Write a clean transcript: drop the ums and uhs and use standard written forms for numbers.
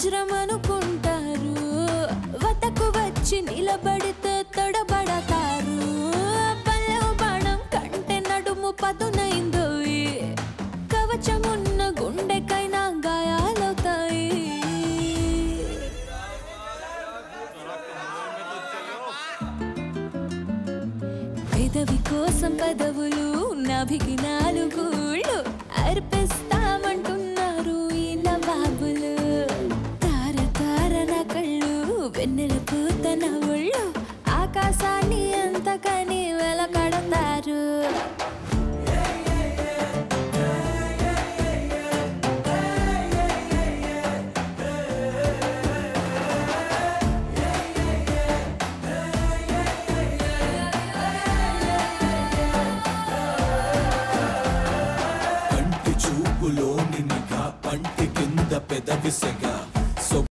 వజ్రం అనుకుంటారు వతకు వచ్చి నిలబడితే తడబడతారు పల్లె బాణం కంటే నడుము పదునైందో కవచమున్న గుండెకైనా గాయాలవుతాయి పెదవి కోసం పదవులు నాభికి నాలుగుళ్ళు అర్పిస్తామంటున్నారు ఈ నవాబులు తార తార నా కళ్ళు వెన్నెల పూత నా ఒళ్ళు ఆకాశాన్ని ఎంతకని వెలకడతారు కంటి చూపులోని నిఘా పంటి కింద పెదవి సెగ